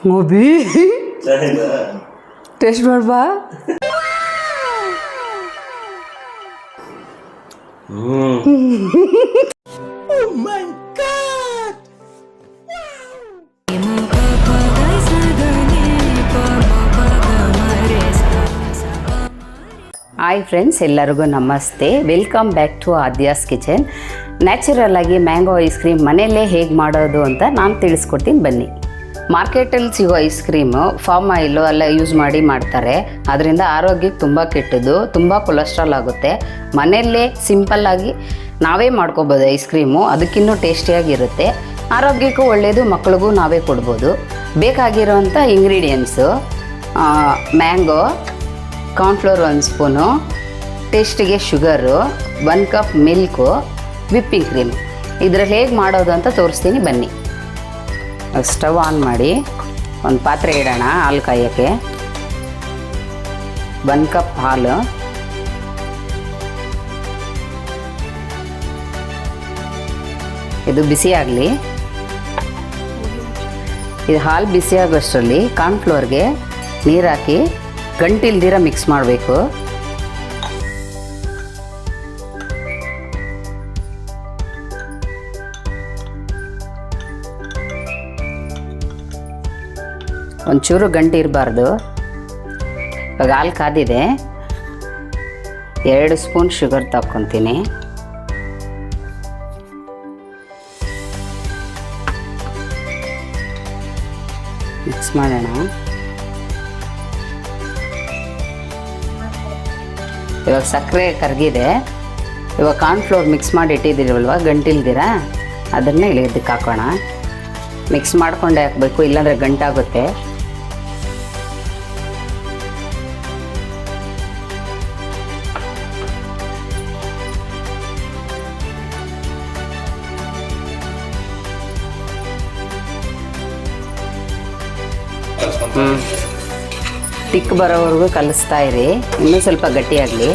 Gobi taste ಮಾಡ್ಬಾ. Hi friends, ಎಲ್ಲರಿಗೂ ನಮಸ್ತೆ. Welcome back to Aadya's kitchen. Natural ಆಗಿ ಮ್ಯಾಂಗೋ ಐಸ್ ಕ್ರೀಮ್ ಮನೆಯಲ್ಲೇ ಹೇಗೆ ಮಾಡೋದು ಅಂತ ನಾನು ತಿಳಿಸ್ಕೊಡ್ತೀನಿ ಬನ್ನಿ. ಮಾರ್ಕೆಟಲ್ಲಿ ಸಿಗೋ ಐಸ್ ಕ್ರೀಮು ಫಾರ್ಮ್ ಆಯಿಲು ಎಲ್ಲ ಯೂಸ್ ಮಾಡಿ ಮಾಡ್ತಾರೆ. ಅದರಿಂದ ಆರೋಗ್ಯಕ್ಕೆ ತುಂಬ ಕೆಟ್ಟದ್ದು, ತುಂಬ ಕೊಲೆಸ್ಟ್ರಾಲ್ ಆಗುತ್ತೆ. ಮನೆಯಲ್ಲೇ ಸಿಂಪಲ್ಲಾಗಿ ನಾವೇ ಮಾಡ್ಕೊಬೋದು ಐಸ್ ಕ್ರೀಮು. ಅದಕ್ಕಿನ್ನೂ ಟೇಸ್ಟಿಯಾಗಿರುತ್ತೆ, ಆರೋಗ್ಯಕ್ಕೂ ಒಳ್ಳೆಯದು, ಮಕ್ಳಿಗೂ ನಾವೇ ಕೊಡ್ಬೋದು. ಬೇಕಾಗಿರೋವಂಥ ಇಂಗ್ರೀಡಿಯೆಂಟ್ಸು ಮ್ಯಾಂಗೋ, ಕಾರ್ನ್ಫ್ಲೋರ್ 1 ಸ್ಪೂನು, ಟೇಸ್ಟಿಗೆ sugar, 1 cup milk, whipping cream. ಇದರಲ್ಲಿ ಹೇಗೆ ಮಾಡೋದು ಅಂತ ತೋರಿಸ್ತೀನಿ ಬನ್ನಿ. ಸ್ಟವ್ ಆನ್ ಮಾಡಿ ಒಂದು ಪಾತ್ರೆ ಇಡೋಣ ಹಾಲು ಕಾಯೋಕ್ಕೆ. 1 ಕಪ್ ಹಾಲು, ಇದು ಬಿಸಿ ಆಗಲಿ. ಇದು ಹಾಲು ಬಿಸಿ ಆಗೋಷ್ಟರಲ್ಲಿ ಕಾರ್ನ್ಫ್ಲೋರ್ಗೆ ನೀರು ಹಾಕಿ ಗಂಟಿಲ್ದಿರ ಮಿಕ್ಸ್ ಮಾಡಬೇಕು. ಒಂಚೂರು ಗಂಟು ಇರಬಾರ್ದು. ಇವಾಗ ಹಾಲು ಕಾದಿದೆ, 2 ಸ್ಪೂನ್ ಶುಗರ್ ತಕ್ಕೊತೀನಿ. ಮಿಕ್ಸ್ ಮಾಡೋಣ. ಇವಾಗ ಸಕ್ಕರೆ ಕರಗಿದೆ. ಇವಾಗ ಕಾರ್ನ್ಫ್ಲೋರ್ ಮಿಕ್ಸ್ ಮಾಡಿ ಇಟ್ಟಿದ್ದೀರಲ್ವ ಗಂಟಿಲ್ದಿರ, ಅದನ್ನು ಇಲ್ಲಿ ಇದಕ್ಕೆ ಹಾಕೋಣ. ಮಿಕ್ಸ್ ಮಾಡಿಕೊಂಡೇ ಹಾಕಬೇಕು, ಇಲ್ಲಾಂದರೆ ಗಂಟಾಗುತ್ತೆ. ತಿಕ್ ಬರೋವರೆಗೂ ಕಲಿಸ್ತಾ ಇರಿ, ಇನ್ನೂ ಸ್ವಲ್ಪ ಗಟ್ಟಿಯಾಗಲಿ.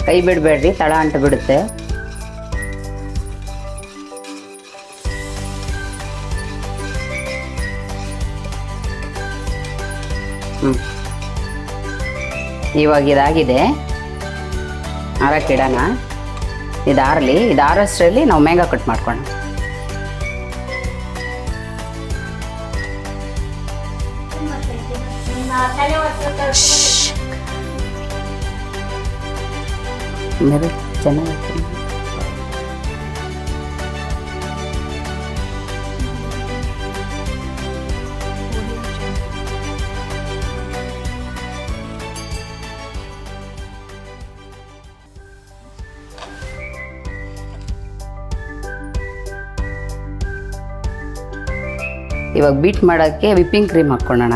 ಕೈ ಬಿಡಬೇಡ್ರಿ, ತಳ ಅಂಟು ಬಿಡುತ್ತೆ. ಇವಾಗ ಇದಾಗಿದೆ, ಆರಕ್ಕಿಡೋಣ. ಇದು ಆರಲಿ. ಇದು ಆರೋಷ್ಟರಲ್ಲಿ ನಾವು ಮ್ಯಾಂಗೋ ಕಟ್ ಮಾಡ್ಕೋಣ. ಚೆನ್ನಾಗಿ ಇವಾಗ ಬೀಟ್ ಮಾಡೋಕ್ಕೆ ವಿಪ್ಪಿಂಗ್ ಕ್ರೀಮ್ ಹಾಕ್ಕೊಳ್ಳೋಣ.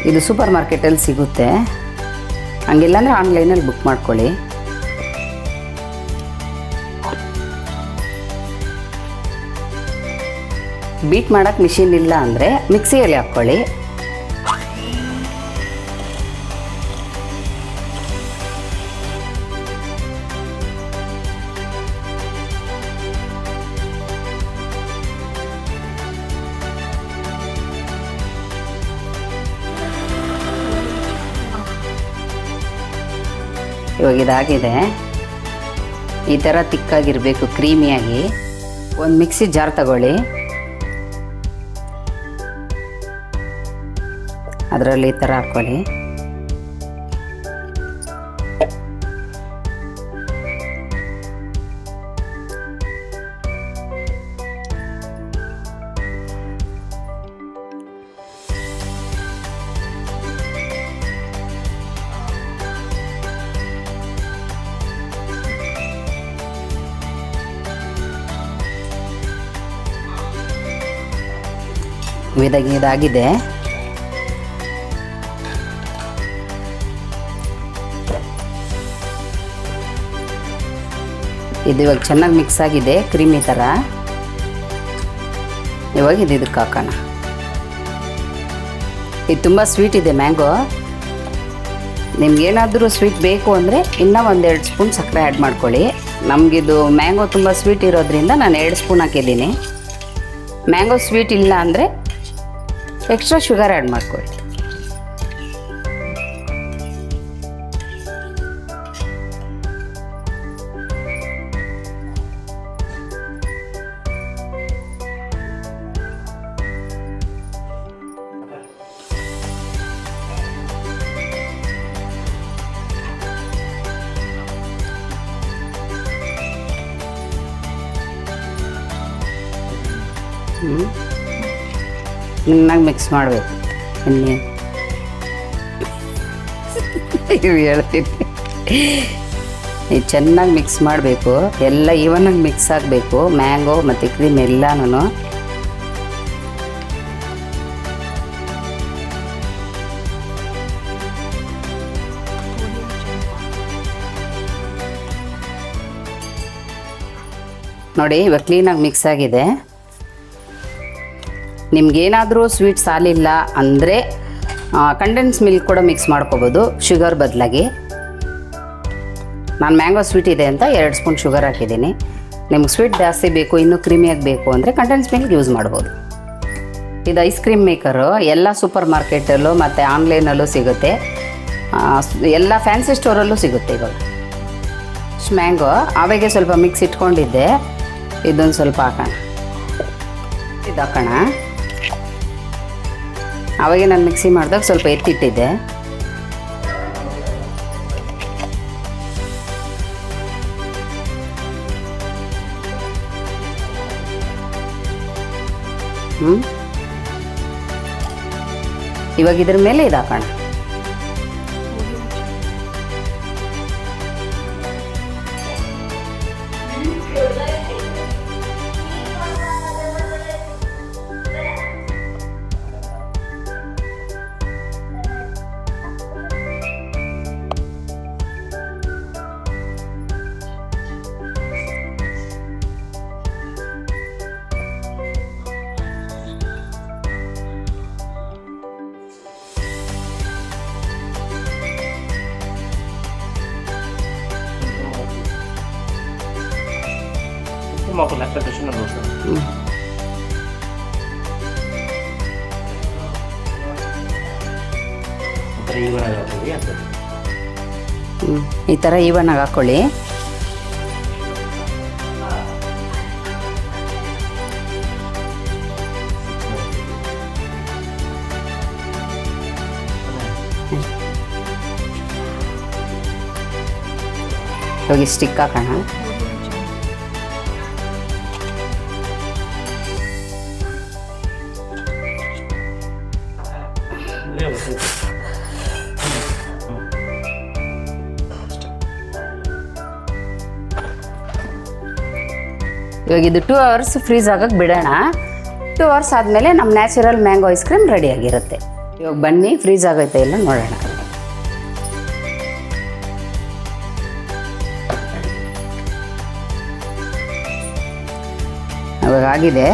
ಇದು ಸೂಪರ್ ಮಾರ್ಕೆಟಲ್ಲಿ ಸಿಗುತ್ತೆ, ಹಂಗಿಲ್ಲಾಂದರೆ ಆನ್ಲೈನಲ್ಲಿ ಬುಕ್ ಮಾಡ್ಕೊಳ್ಳಿ. ಬೀಟ್ ಮಾಡೋಕ್ಕೆ ಮಿಷಿನ್ ಇಲ್ಲ ಅಂದರೆ ಮಿಕ್ಸಿಯಲ್ಲಿ ಹಾಕ್ಕೊಳ್ಳಿ. ಇವಾಗ ಇದಾಗಿದೆ, ಈ ಥರ ತಿಕ್ಕಾಗಿರಬೇಕು, ಕ್ರೀಮಿಯಾಗಿ. ಒಂದು ಮಿಕ್ಸಿ ಜಾರ್ ತಗೊಳ್ಳಿ, ಅದರಲ್ಲಿ ಈ ಥರ ಹಾಕ್ಕೊಳ್ಳಿ. ಇದಾಗಿದೆ. ಇದು ಇವಾಗ ಚೆನ್ನಾಗಿ ಮಿಕ್ಸ್ ಆಗಿದೆ, ಕ್ರೀಮಿ ಥರ. ಇವಾಗ ಇದಕ್ಕೆ ಹಾಕೋಣ. ಇದು ತುಂಬ ಸ್ವೀಟ್ ಇದೆ ಮ್ಯಾಂಗೋ. ನಿಮ್ಗೇನಾದರೂ ಸ್ವೀಟ್ ಬೇಕು ಅಂದರೆ ಇನ್ನೂ 1-2 ಸ್ಪೂನ್ ಸಕ್ಕರೆ ಆ್ಯಡ್ ಮಾಡ್ಕೊಳ್ಳಿ. ನಮಗಿದು ಮ್ಯಾಂಗೋ ತುಂಬ ಸ್ವೀಟ್ ಇರೋದ್ರಿಂದ ನಾನು 2 ಸ್ಪೂನ್ ಹಾಕಿದ್ದೀನಿ. ಮ್ಯಾಂಗೋ ಸ್ವೀಟ್ ಇಲ್ಲ ಅಂದರೆ ಎಕ್ಸ್ಟ್ರಾ ಶುಗರ್ ಆ್ಯಡ್ ಮಾಡ್ಕೊಳ್ಳಿ. ಚೆನ್ನಾಗಿ ಮಿಕ್ಸ್ ಮಾಡಬೇಕು. ಇನ್ನೇನು ಇವು ಹೇಳ್ತೀನಿ, ಇದು ಚೆನ್ನಾಗಿ ಮಿಕ್ಸ್ ಮಾಡಬೇಕು. ಎಲ್ಲ ಈವನಾಗಿ ಮಿಕ್ಸ್ ಆಗಬೇಕು, ಮ್ಯಾಂಗೋ ಮತ್ತು ಕ್ರೀಮ್ ಎಲ್ಲನೂ. ನೋಡಿ ಇವಾಗ ಕ್ಲೀನಾಗಿ ಮಿಕ್ಸ್ ಆಗಿದೆ. ನಿಮ್ಗೇನಾದರೂ ಸ್ವೀಟ್ ಸಾಲಿಲ್ಲ ಅಂದರೆ ಕಂಡೆನ್ಸ್ ಮಿಲ್ಕ್ ಕೂಡ ಮಿಕ್ಸ್ ಮಾಡ್ಕೋಬೋದು ಶುಗರ್ ಬದಲಾಗಿ. ನಾನು ಮ್ಯಾಂಗೋ ಸ್ವೀಟ್ ಇದೆ ಅಂತ 2 ಸ್ಪೂನ್ ಶುಗರ್ ಹಾಕಿದ್ದೀನಿ. ನಿಮ್ಗೆ ಸ್ವೀಟ್ ಜಾಸ್ತಿ ಬೇಕು, ಇನ್ನೂ ಕ್ರೀಮಿಯಾಗಿ ಬೇಕು ಅಂದರೆ ಕಂಡೆನ್ಸ್ ಮಿಲ್ಕ್ ಯೂಸ್ ಮಾಡ್ಬೋದು. ಇದು ಐಸ್ ಕ್ರೀಮ್ ಮೇಕರು ಎಲ್ಲ ಸೂಪರ್ ಮಾರ್ಕೆಟಲ್ಲೂ ಮತ್ತು ಆನ್ಲೈನಲ್ಲೂ ಸಿಗುತ್ತೆ, ಎಲ್ಲ ಫ್ಯಾನ್ಸಿ ಸ್ಟೋರಲ್ಲೂ ಸಿಗುತ್ತೆ. ಇವಾಗ ಮ್ಯಾಂಗೋ ಆವಾಗೆ ಸ್ವಲ್ಪ ಮಿಕ್ಸ್ ಇಟ್ಕೊಂಡಿದ್ದೆ, ಇದೊಂದು ಸ್ವಲ್ಪ ಹಾಕೋಣ. ಇದು ಹಾಕೋಣ. ಅವಾಗೆ ನಾನು ಮಿಕ್ಸಿ ಮಾಡಿದಾಗ ಸ್ವಲ್ಪ ಎತ್ತಿಟ್ಟಿದ್ದೆ. ಇವಾಗ ಇದ್ರ ಮೇಲೆ ಇದು ಹಾಕೋಣ. Makan nak tak senang dosa. Teri mana ya tu ya? ಈ ಥರ ಈವನಾಗಿ ಹಾಕ್ಕೊಳ್ಳಿ. ಇವಾಗ ಸ್ಟಿಕ್ ಹಾಕೋಣ. ಇವಾಗ ಇದು 2 hours ಫ್ರೀಸ್ ಆಗಕ್ಕೆ ಬಿಡೋಣ. 2 hours ಆದಮೇಲೆ ನಮ್ಮ ನ್ಯಾಚುರಲ್ ಮ್ಯಾಂಗೋ ಐಸ್ ಕ್ರೀಮ್ ರೆಡಿಯಾಗಿರುತ್ತೆ. ಇವಾಗ ಬನ್ನಿ ಫ್ರೀಸ್ ಆಗೈತೆ ಇಲ್ಲ ನೋಡೋಣ. ಇವಾಗ ಆಗಿದೆ,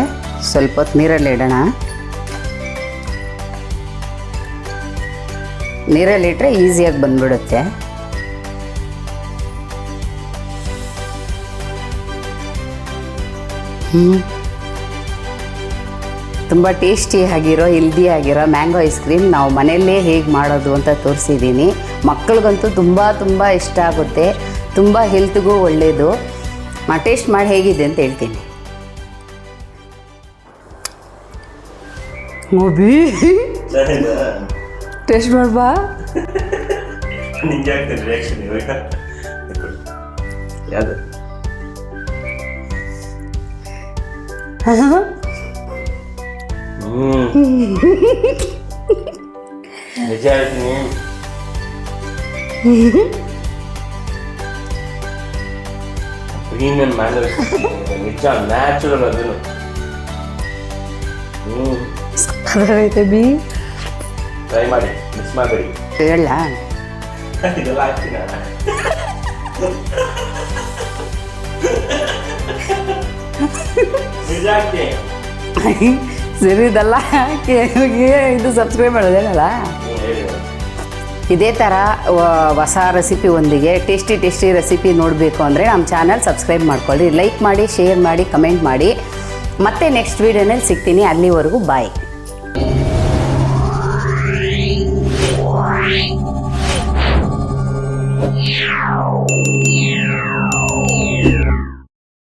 ಸ್ವಲ್ಪ ಹೊತ್ತು ನೀರಲ್ಲಿ ಇಡೋಣ. ನೀರಲ್ಲಿ ಇಟ್ಟರೆ ಈಸಿಯಾಗಿ ಬಂದ್ಬಿಡುತ್ತೆ. ತುಂಬ ಟೇಸ್ಟಿಯಾಗಿರೋ ಹೆಲ್ದಿಯಾಗಿರೋ ಮ್ಯಾಂಗೋ ಐಸ್ ಕ್ರೀಮ್ ನಾವು ಮನೆಯಲ್ಲೇ ಹೇಗೆ ಮಾಡೋದು ಅಂತ ತೋರಿಸಿದ್ದೀನಿ. ಮಕ್ಕಳಿಗಂತೂ ತುಂಬ ಇಷ್ಟ ಆಗುತ್ತೆ, ತುಂಬ ಹೆಲ್ತ್ಗೂ ಒಳ್ಳೆಯದು. ಟೇಸ್ಟ್ ಮಾಡಿ ಹೇಗಿದೆ ಅಂತ ಹೇಳ್ತೀನಿ. ಮೂಬಿ ಟೇಸ್ಟ್ ಮಾಡ್ಬಾ. ನಿಂಗೆ ಆಗ್ತದೆ ರಿಯಾಕ್ಷನ್ ಇವಾಗ. ಯಾವುದು ನಿಜ ಹೇಳ್ತೀನಿ, ಪ್ರೀಮಿಯಂ ಮ್ಯಾಂಗೋ ನಿಜ ನ್ಯಾಚುರಲ್. ಅದನ್ನು ಅದೈತೆ ಬಿ ಟ್ರೈ ಮಾಡಿ, ಮಿಸ್ ಮಾಡಬೇಡಿ. ಹೇಳ ಇದೆಲ್ಲ ಹಾಕ್ತೀನ. ನಿಜ ಆಗ್ತಿ ಸರಿದಲ್ಲ ಇದು ಸಬ್ಸ್ಕ್ರೈಬ್ ಮಾಡೋದೇನಲ್ಲ. ಹೇಳಿ ಇದೇ ಥರ ಹೊಸ ರೆಸಿಪಿ ಒಂದಿಗೆ ಟೇಸ್ಟಿ ರೆಸಿಪಿ ನೋಡಬೇಕು ಅಂದರೆ ನಮ್ಮ ಚಾನಲ್ ಸಬ್ಸ್ಕ್ರೈಬ್ ಮಾಡ್ಕೊಳ್ಳಿ, ಲೈಕ್ ಮಾಡಿ, ಶೇರ್ ಮಾಡಿ, ಕಮೆಂಟ್ ಮಾಡಿ. ಮತ್ತೆ ನೆಕ್ಸ್ಟ್ ವೀಡಿಯೋನಲ್ಲಿ ಸಿಗ್ತೀನಿ. ಅಲ್ಲಿವರೆಗೂ ಬಾಯ್. Yeah.